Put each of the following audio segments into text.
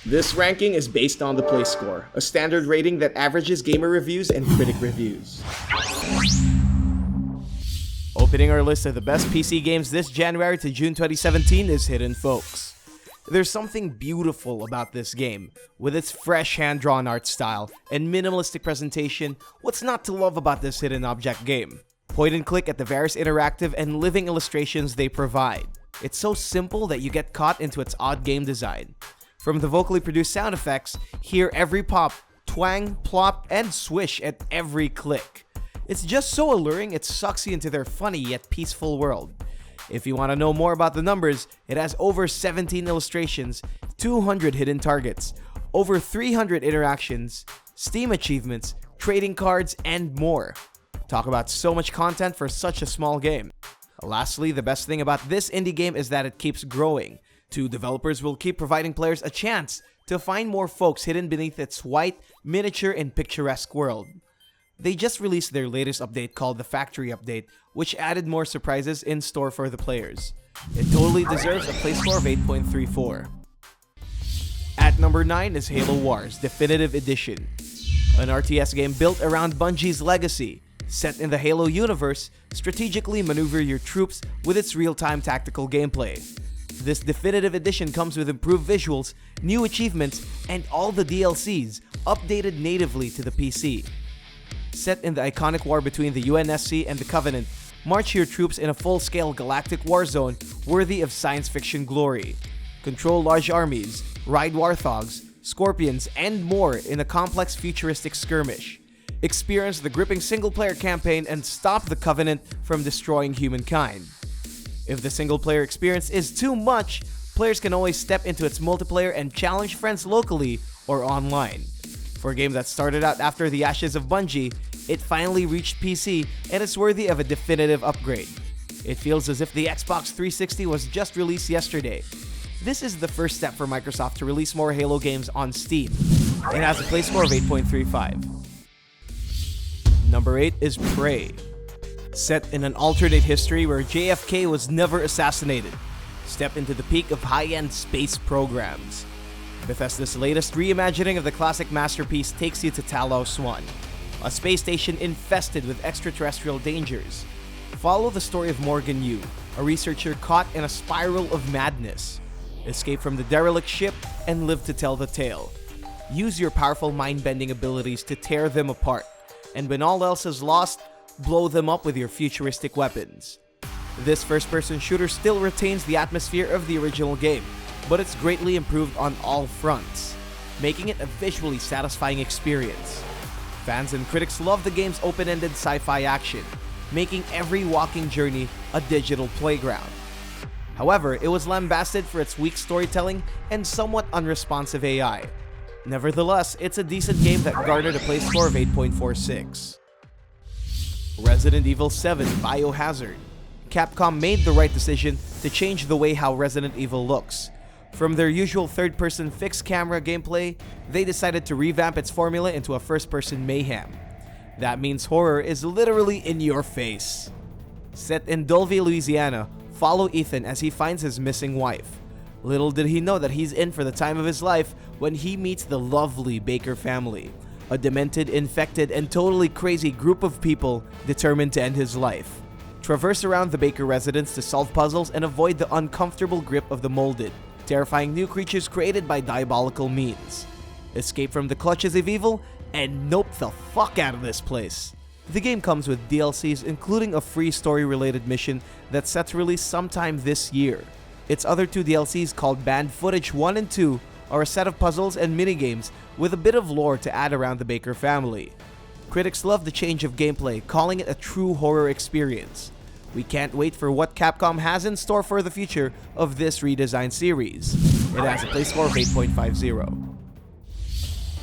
This ranking is based on the Play Score, a standard rating that averages gamer reviews and critic reviews. Opening our list of the best PC games this January to June 2017 is Hittin Folks. There's something beautiful about this game. With its fresh hand-drawn art style and minimalistic presentation, what's not to love about this hidden object game? Point and click at the various interactive and living illustrations they provide. It's so simple that you get caught into its odd game design. From the vocally produced sound effects, hear every pop, twang, plop, and swish at every click. It's just so alluring it sucks you into their funny yet peaceful world. If you want to know more about the numbers, it has over 17 illustrations, 200 hidden targets, over 300 interactions, Steam achievements, trading cards, and more. Talk about so much content for such a small game. Lastly, the best thing about this indie game is that it keeps growing. Two developers will keep providing players a chance to find more folks hidden beneath its white, miniature, and picturesque world. They just released their latest update called the Factory Update, which added more surprises in store for the players. It totally deserves a play score of 8.34. At number 9 is Halo Wars Definitive Edition, an RTS game built around Bungie's legacy. Set in the Halo universe, strategically maneuver your troops with its real-time tactical gameplay. This definitive edition comes with improved visuals, new achievements, and all the DLCs updated natively to the PC. Set in the iconic war between the UNSC and the Covenant, march your troops in a full-scale galactic war zone worthy of science fiction glory. Control large armies, ride warthogs, scorpions, and more in a complex futuristic skirmish. Experience the gripping single-player campaign and stop the Covenant from destroying humankind. If the single-player experience is too much, players can always step into its multiplayer and challenge friends locally or online. For a game that started out after the ashes of Bungie, it finally reached PC and is worthy of a definitive upgrade. It feels as if the Xbox 360 was just released yesterday. This is the first step for Microsoft to release more Halo games on Steam. It has a play score of 8.35. Number 8 is Prey. Set in an alternate history where JFK was never assassinated, step into the peak of high-end space programs. Bethesda's latest reimagining of the classic masterpiece takes you to Talos 1, a space station infested with extraterrestrial dangers. Follow the story of Morgan Yu, a researcher caught in a spiral of madness. Escape from the derelict ship and live to tell the tale. Use your powerful mind-bending abilities to tear them apart, and when all else is lost, blow them up with your futuristic weapons. This first-person shooter still retains the atmosphere of the original game, but it's greatly improved on all fronts, making it a visually satisfying experience. Fans and critics love the game's open-ended sci-fi action, making every walking journey a digital playground. However, it was lambasted for its weak storytelling and somewhat unresponsive AI. Nevertheless, it's a decent game that garnered a play score of 8.46. Resident Evil 7 Biohazard. Capcom made the right decision to change the way how Resident Evil looks. From their usual third-person fixed camera gameplay, they decided to revamp its formula into a first-person mayhem. That means horror is literally in your face. Set in Dulvey, Louisiana, follow Ethan as he finds his missing wife. Little did he know that he's in for the time of his life when he meets the lovely Baker family, a demented, infected, and totally crazy group of people determined to end his life. Traverse around the Baker residence to solve puzzles and avoid the uncomfortable grip of the molded, terrifying new creatures created by diabolical means. Escape from the clutches of evil and nope the fuck out of this place. The game comes with DLCs including a free story-related mission that's set to release sometime this year. Its other two DLCs called Banned Footage 1 and 2 are a set of puzzles and minigames with a bit of lore to add around the Baker family. Critics love the change of gameplay, calling it a true horror experience. We can't wait for what Capcom has in store for the future of this redesigned series. It has a play score of 8.50.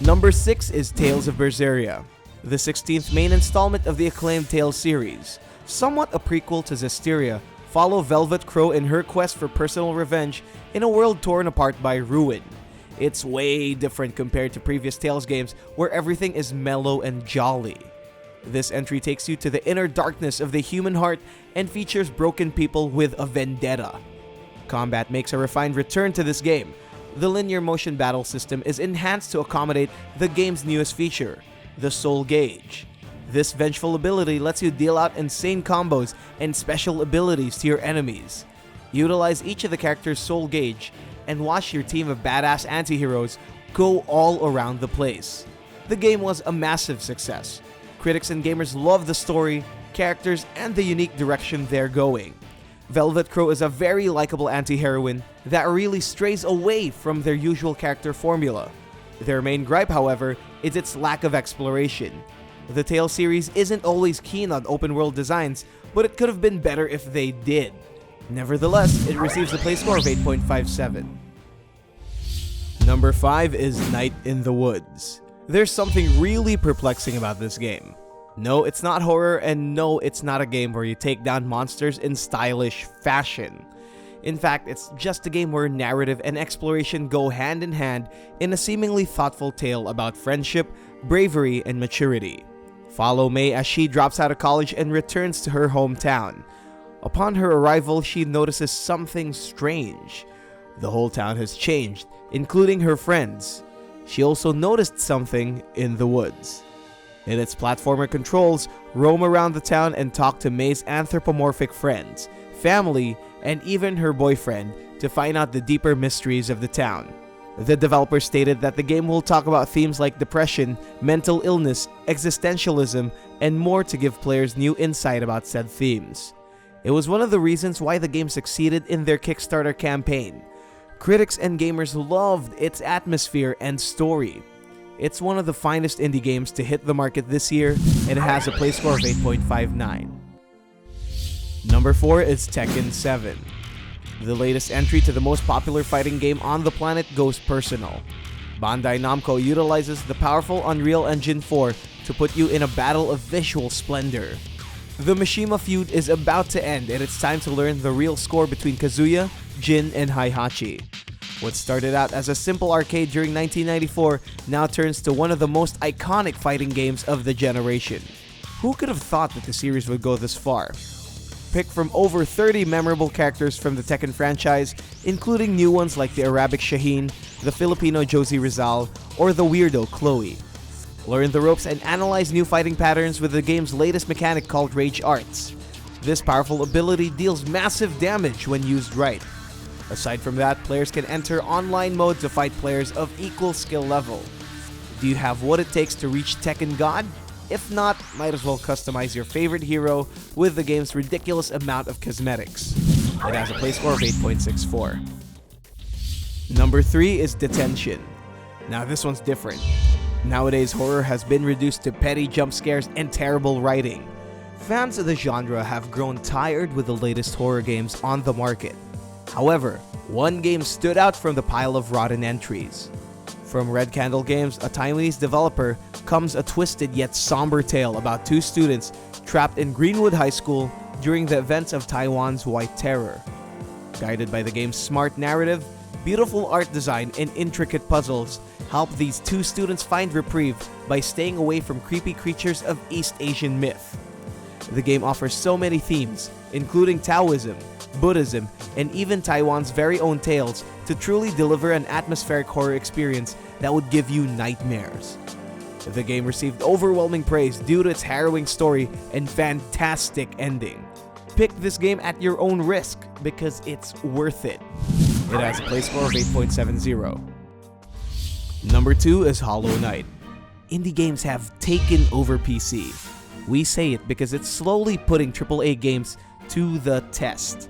Number 6 is Tales of Berseria, the 16th main installment of the acclaimed Tales series. Somewhat a prequel to Zestiria, follow Velvet Crow in her quest for personal revenge in a world torn apart by ruin. It's way different compared to previous Tales games where everything is mellow and jolly. This entry takes you to the inner darkness of the human heart and features broken people with a vendetta. Combat makes a refined return to this game, The linear motion battle system is enhanced to accommodate the game's newest feature, the Soul Gauge. This vengeful ability lets you deal out insane combos and special abilities to your enemies. Utilize each of the character's Soul Gauge and watch your team of badass anti-heroes go all around the place. The game was a massive success. Critics and gamers love the story, characters, and the unique direction they're going. Velvet Crow is a very likable anti-heroine that really strays away from their usual character formula. Their main gripe, however, is its lack of exploration. The Tale series isn't always keen on open-world designs, but it could have been better if they did. Nevertheless, it receives a play score of 8.57. Number 5 is Night in the Woods. There's something really perplexing about this game. No, it's not horror, and no, it's not a game where you take down monsters in stylish fashion. In fact, it's just a game where narrative and exploration go hand in hand in a seemingly thoughtful tale about friendship, bravery, and maturity. Follow May as she drops out of college and returns to her hometown. Upon her arrival, she notices something strange. The whole town has changed, including her friends. She also noticed something in the woods. In its platformer controls, roam around the town and talk to May's anthropomorphic friends, family, and even her boyfriend to find out the deeper mysteries of the town. The developer stated that the game will talk about themes like depression, mental illness, existentialism, and more to give players new insight about said themes. It was one of the reasons why the game succeeded in their Kickstarter campaign. Critics and gamers loved its atmosphere and story. It's one of the finest indie games to hit the market this year, and it has a play score of 8.59. Number 4 is Tekken VII. The latest entry to the most popular fighting game on the planet goes personal. Bandai Namco utilizes the powerful Unreal Engine 4 to put you in a battle of visual splendor. The Mishima feud is about to end, and it's time to learn the real score between Kazuya, Jin, and Heihachi. What started out as a simple arcade during 1994 now turns to one of the most iconic fighting games of the generation. Who could have thought that the series would go this far? Pick from over 30 memorable characters from the Tekken franchise, including new ones like the Arabic Shaheen, the Filipino Josie Rizal, or the weirdo Chloe. Learn the ropes and analyze new fighting patterns with the game's latest mechanic called Rage Arts. This powerful ability deals massive damage when used right. Aside from that, players can enter online mode to fight players of equal skill level. Do you have what it takes to reach Tekken God? If not, might as well customize your favorite hero with the game's ridiculous amount of cosmetics. It has a play score of 8.64. Number 3 is Detention. Now this one's different. Nowadays, horror has been reduced to petty jump scares and terrible writing. Fans of the genre have grown tired with the latest horror games on the market. However, one game stood out from the pile of rotten entries. From Red Candle Games, a Taiwanese developer, comes a twisted yet somber tale about two students trapped in Greenwood High School during the events of Taiwan's White Terror. Guided by the game's smart narrative, beautiful art design, and intricate puzzles help these two students find reprieve by staying away from creepy creatures of East Asian myth. The game offers so many themes, including Taoism, Buddhism, and even Taiwan's very own tales to truly deliver an atmospheric horror experience that would give you nightmares. The game received overwhelming praise due to its harrowing story and fantastic ending. Pick this game at your own risk because it's worth it. It has a play score of 8.70. Number 2 is Hollow Knight. Indie games have taken over PC. We say it because it's slowly putting AAA games to the test.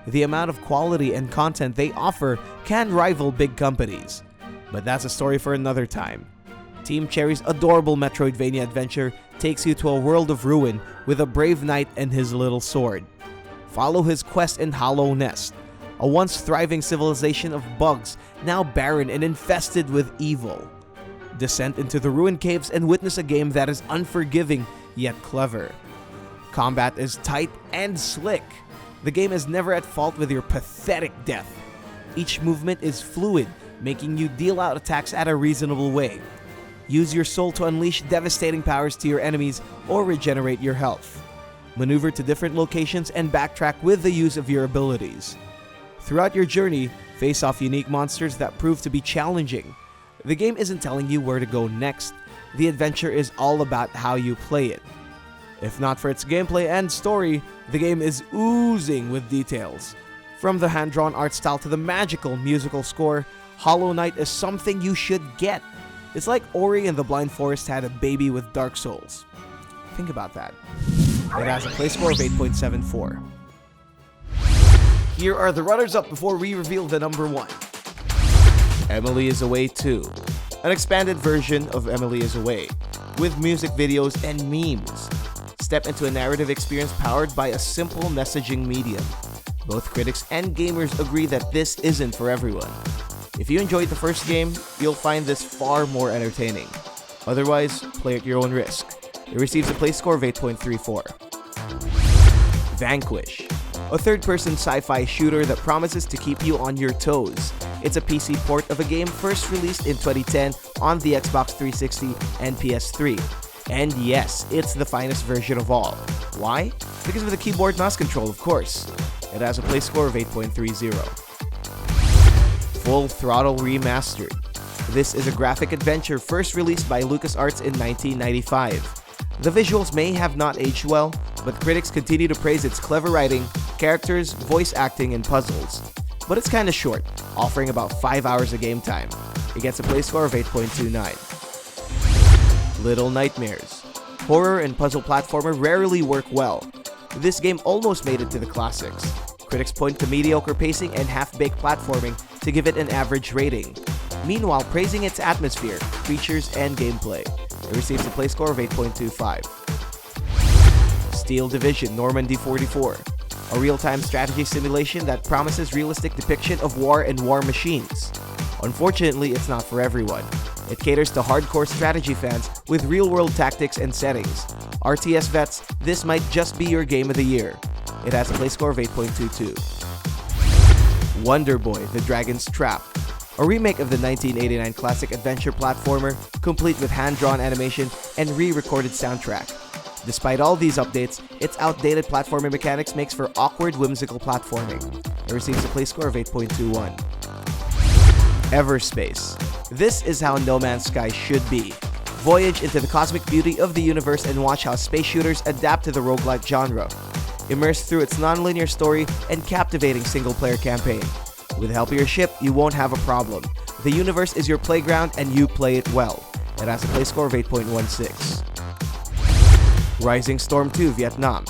The amount of quality and content they offer can rival big companies. But that's a story for another time. Team Cherry's adorable Metroidvania adventure takes you to a world of ruin with a brave knight and his little sword. Follow his quest in Hollow Nest, a once thriving civilization of bugs now barren and infested with evil. Descend into the ruined caves and witness a game that is unforgiving yet clever. Combat is tight and slick. The game is never at fault with your pathetic death. Each movement is fluid, making you deal out attacks at a reasonable way. Use your soul to unleash devastating powers to your enemies or regenerate your health. Maneuver to different locations and backtrack with the use of your abilities. Throughout your journey, face off unique monsters that prove to be challenging. The game isn't telling you where to go next. The adventure is all about how you play it. If not for its gameplay and story, the game is oozing with details. From the hand-drawn art style to the magical musical score, Hollow Knight is something you should get. It's like Ori and the Blind Forest had a baby with Dark Souls. Think about that. It has a play score of 8.74. Here are the runners-up before we reveal the number 1. Emily is Away 2. An expanded version of Emily is Away, with music videos and memes. Step into a narrative experience powered by a simple messaging medium. Both critics and gamers agree that this isn't for everyone. If you enjoyed the first game, you'll find this far more entertaining. Otherwise, play at your own risk. It receives a play score of 8.34. Vanquish. A third-person sci-fi shooter that promises to keep you on your toes. It's a PC port of a game first released in 2010 on the Xbox 360 and PS3. And yes, it's the finest version of all. Why? Because of the keyboard mouse control, of course. It has a play score of 8.30. Full Throttle Remastered. This is a graphic adventure first released by LucasArts in 1995. The visuals may have not aged well, but critics continue to praise its clever writing, characters, voice acting, and puzzles. But it's kinda short, offering about 5 hours of game time. It gets a play score of 8.29. Little Nightmares. Horror and puzzle platformer rarely work well. This game almost made it to the classics. Critics point to mediocre pacing and half-baked platforming to give it an average rating. Meanwhile, praising its atmosphere, features, and gameplay. It receives a play score of 8.25. Steel Division Normandy 44. A real-time strategy simulation that promises realistic depiction of war and war machines. Unfortunately, it's not for everyone. It caters to hardcore strategy fans with real-world tactics and settings. RTS vets, this might just be your game of the year. It has a play score of 8.22. Wonder Boy: The Dragon's Trap. A remake of the 1989 classic adventure platformer, complete with hand-drawn animation and re-recorded soundtrack. Despite all these updates, its outdated platforming mechanics makes for awkward, whimsical platforming. It receives a play score of 8.21. Everspace. This is how No Man's Sky should be. Voyage into the cosmic beauty of the universe and watch how space shooters adapt to the roguelike genre. Immerse through its non-linear story and captivating single-player campaign. With the help of your ship, you won't have a problem. The universe is your playground and you play it well. It has a play score of 8.16. Rising Storm 2 Vietnam.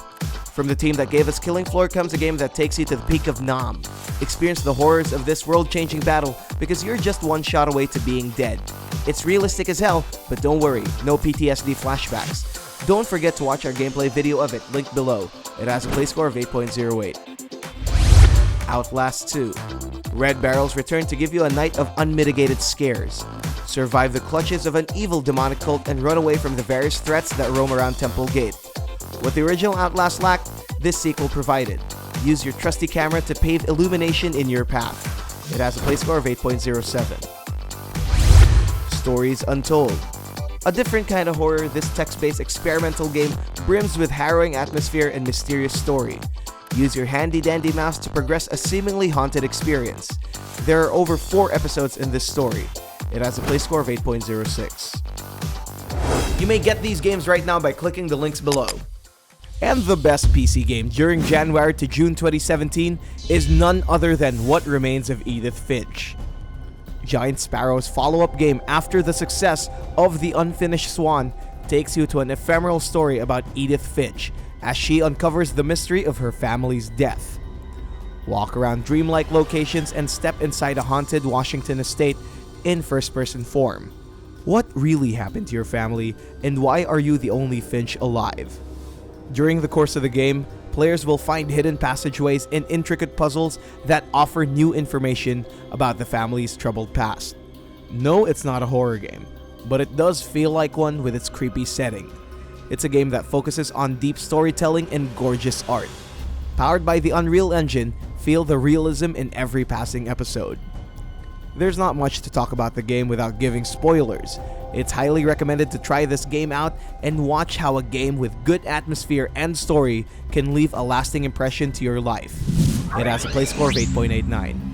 From the team that gave us Killing Floor comes a game that takes you to the peak of Nam. Experience the horrors of this world-changing battle because you're just one shot away to being dead. It's realistic as hell, but don't worry, no PTSD flashbacks. Don't forget to watch our gameplay video of it, linked below. It has a play score of 8.08. Outlast 2. Red Barrels return to give you a night of unmitigated scares. Survive the clutches of an evil demonic cult and run away from the various threats that roam around Temple Gate. What the original Outlast lacked, this sequel provided. Use your trusty camera to pave illumination in your path. It has a play score of 8.07. Stories Untold. A different kind of horror, this text-based experimental game brims with harrowing atmosphere and mysterious story. Use your handy-dandy mouse to progress a seemingly haunted experience. There are over 4 episodes in this story. It has a play score of 8.06. You may get these games right now by clicking the links below. And the best PC game during January to June 2017 is none other than What Remains of Edith Finch. Giant Sparrow's follow-up game after the success of The Unfinished Swan takes you to an ephemeral story about Edith Finch as she uncovers the mystery of her family's death. Walk around dreamlike locations and step inside a haunted Washington estate in first-person form. What really happened to your family, and why are you the only Finch alive? During the course of the game, players will find hidden passageways and intricate puzzles that offer new information about the family's troubled past. No, it's not a horror game, but it does feel like one with its creepy setting. It's a game that focuses on deep storytelling and gorgeous art. Powered by the Unreal Engine, feel the realism in every passing episode. There's not much to talk about the game without giving spoilers. It's highly recommended to try this game out and watch how a game with good atmosphere and story can leave a lasting impression to your life. It has a play score of 8.89.